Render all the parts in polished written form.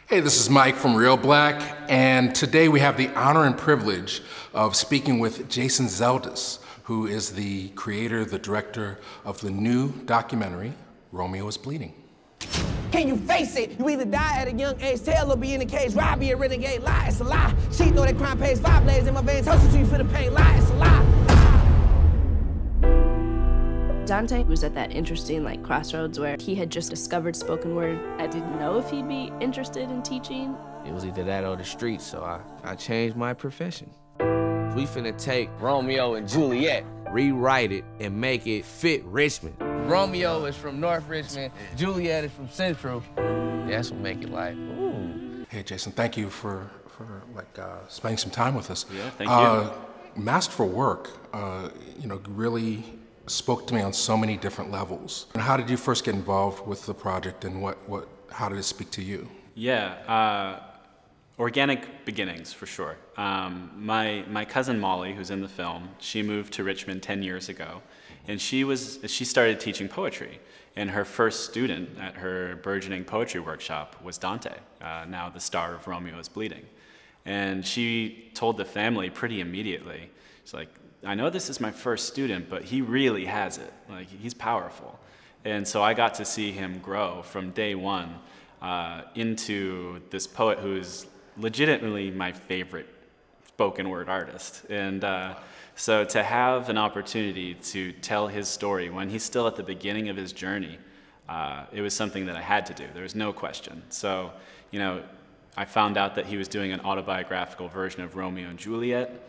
Hey, this is Mike from Real Black, and today we have the honor and privilege of speaking with Jason Zeldes, who is the creator, the director of the new documentary, Romeo Is Bleeding. Can you face it? You either die at a young age, tell or be in a cage, ride, be a renegade, lie, it's a lie. Cheat, know that crime pays, 5 blades in my veins, hustle till you feel the pain, lie, it's a lie. Dante was at that interesting crossroads where he had just discovered spoken word. I didn't know if he'd be interested in teaching. It was either that or the streets, so I changed my profession. We finna take Romeo and Juliet, rewrite it, and make it fit Richmond. Romeo is from North Richmond, Juliet is from Central. That's what make it ooh. Hey, Jason, thank you for spending some time with us. Yeah, thank you. Masterful work, really spoke to me on so many different levels. And how did you first get involved with the project, and how did it speak to you? Yeah, organic beginnings for sure. My cousin Molly, who's in the film, she moved to Richmond 10 years ago, and she started teaching poetry. And her first student at her burgeoning poetry workshop was Dante, now the star of Romeo Is Bleeding. And she told the family pretty immediately, she's like, I know this is my first student, but he really has it. He's powerful. And so I got to see him grow from day one into this poet who's legitimately my favorite spoken word artist. And so to have an opportunity to tell his story when he's still at the beginning of his journey, it was something that I had to do. There was no question. So, I found out that he was doing an autobiographical version of Romeo and Juliet.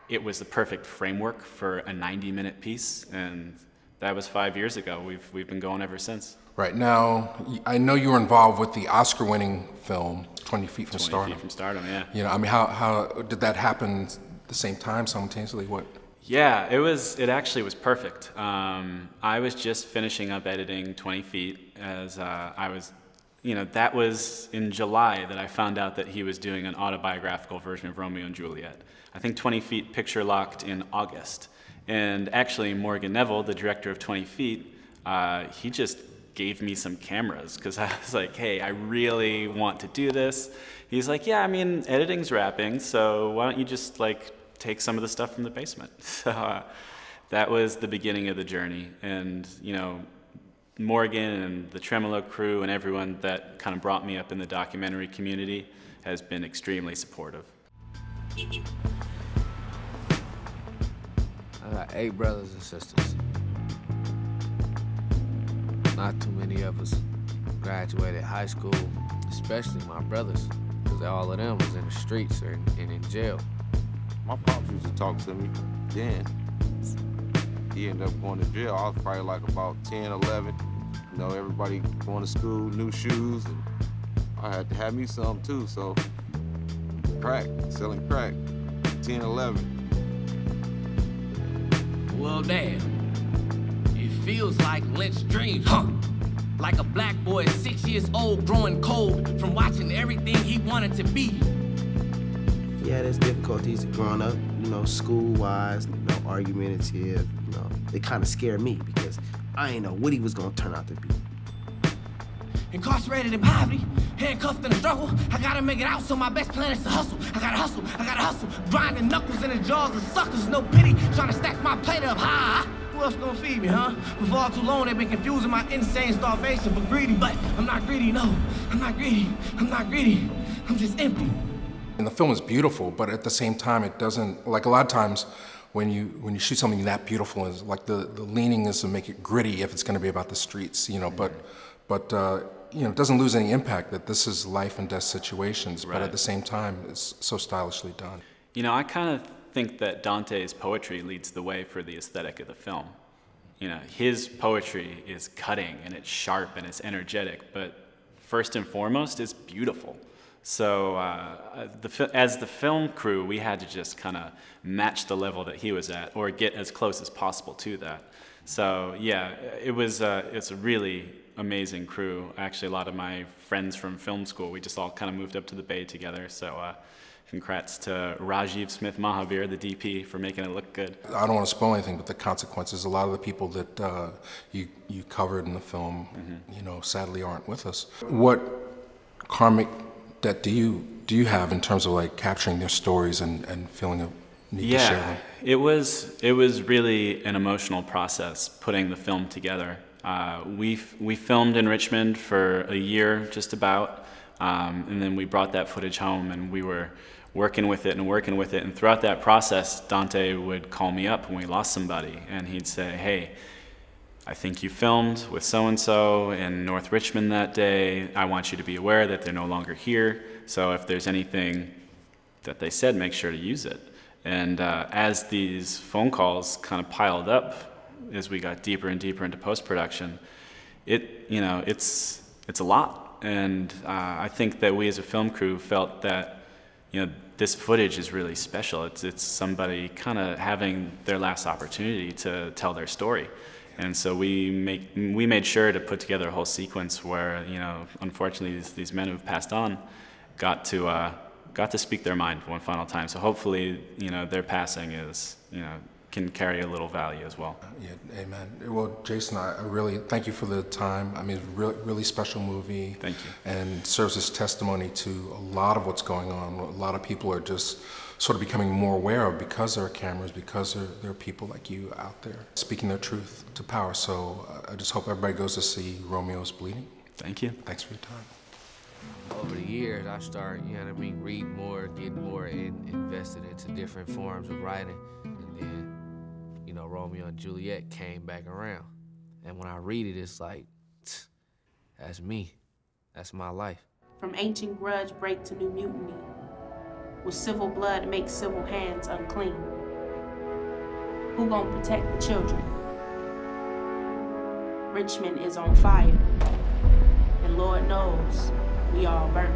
It was the perfect framework for a 90-minute piece, and that was 5 years ago. We've been going ever since. Right. Now, I know you were involved with the Oscar-winning film, 20 Feet from Stardom. 20 Feet from Stardom, yeah. How did that happen at the same time, simultaneously? What? Yeah, it actually was perfect. I was just finishing up editing 20 Feet as that was in July that I found out that he was doing an autobiographical version of Romeo and Juliet. I think 20 Feet picture locked in August. And actually Morgan Neville, the director of 20 Feet, he just gave me some cameras because I was like, hey, I really want to do this. He's like, yeah, editing's wrapping, so why don't you just take some of the stuff from the basement? So that was the beginning of the journey. And Morgan and the Tremolo crew and everyone that kind of brought me up in the documentary community has been extremely supportive. I got 8 brothers and sisters. Not too many of us graduated high school, especially my brothers, because all of them was in the streets and in jail. My pops used to talk to me then. He ended up going to jail. I was probably about 10, 11. Everybody going to school, new shoes, and I had to have me some too, so selling crack, 10, 11. Well, damn, it feels like Lynch's dreams, huh? Like a black boy 6 years old growing cold from watching everything he wanted to be. Yeah, there's difficulties growing up, school-wise, argumentative, they kind of scare me because I ain't know what he was gonna turn out to be. Incarcerated in poverty, handcuffed in a struggle. I gotta make it out, so my best plan is to hustle. I gotta hustle. Grinding knuckles in the jaws of suckers, no pity. Trying to stack my plate up high. Who else gonna feed me, huh? For far too long, they've been confusing my insane starvation for greedy. But I'm not greedy, no. I'm not greedy. I'm just empty. And the film is beautiful, but at the same time, it doesn't, a lot of times, when you shoot something that beautiful, is the leaning is to make it gritty if it's going to be about the streets, but it doesn't lose any impact that this is life and death situations, right. But at the same time, it's so stylishly done. I kind of think that Dante's poetry leads the way for the aesthetic of the film. His poetry is cutting and it's sharp and it's energetic, but first and foremost, it's beautiful. So as the film crew, we had to just kind of match the level that he was at or get as close as possible to that. So yeah, it's a really amazing crew. Actually, a lot of my friends from film school, we just all kind of moved up to the Bay together. So congrats to Rajiv Smith Mahavir, the DP, for making it look good. I don't want to spoil anything, but the consequences, a lot of the people that you covered in the film, sadly aren't with us. What karmic debt do you have in terms of like capturing their stories and feeling a need to share them? It was really an emotional process putting the film together. We filmed in Richmond for a year, just about, and then we brought that footage home, and we were working with it. And throughout that process, Dante would call me up when we lost somebody, and he'd say, "Hey, I think you filmed with so-and-so in North Richmond that day. I want you to be aware that they're no longer here. So if there's anything that they said, make sure to use it." And as these phone calls kind of piled up, as we got deeper and deeper into post-production, it's a lot. And I think that we as a film crew felt that, this footage is really special. It's somebody kind of having their last opportunity to tell their story. And so we made sure to put together a whole sequence where, unfortunately these men who've passed on got to speak their mind one final time. So hopefully, their passing is, can carry a little value as well. Yeah, amen. Well, Jason, I really thank you for the time. I mean, really special movie. Thank you. And serves as testimony to a lot of what's going on. A lot of people are just sort of becoming more aware of, because there are cameras, because there are people like you out there speaking their truth to power. So I just hope everybody goes to see Romeo Is Bleeding. Thank you. Thanks for your time. Over the years, I started, read more, get more invested into different forms of writing. And then, Romeo and Juliet came back around. And when I read it, it's like, that's me. That's my life. From ancient grudge break to new mutiny. With civil blood makes civil hands unclean. Who gonna protect the children? Richmond is on fire. And Lord knows, we all burn.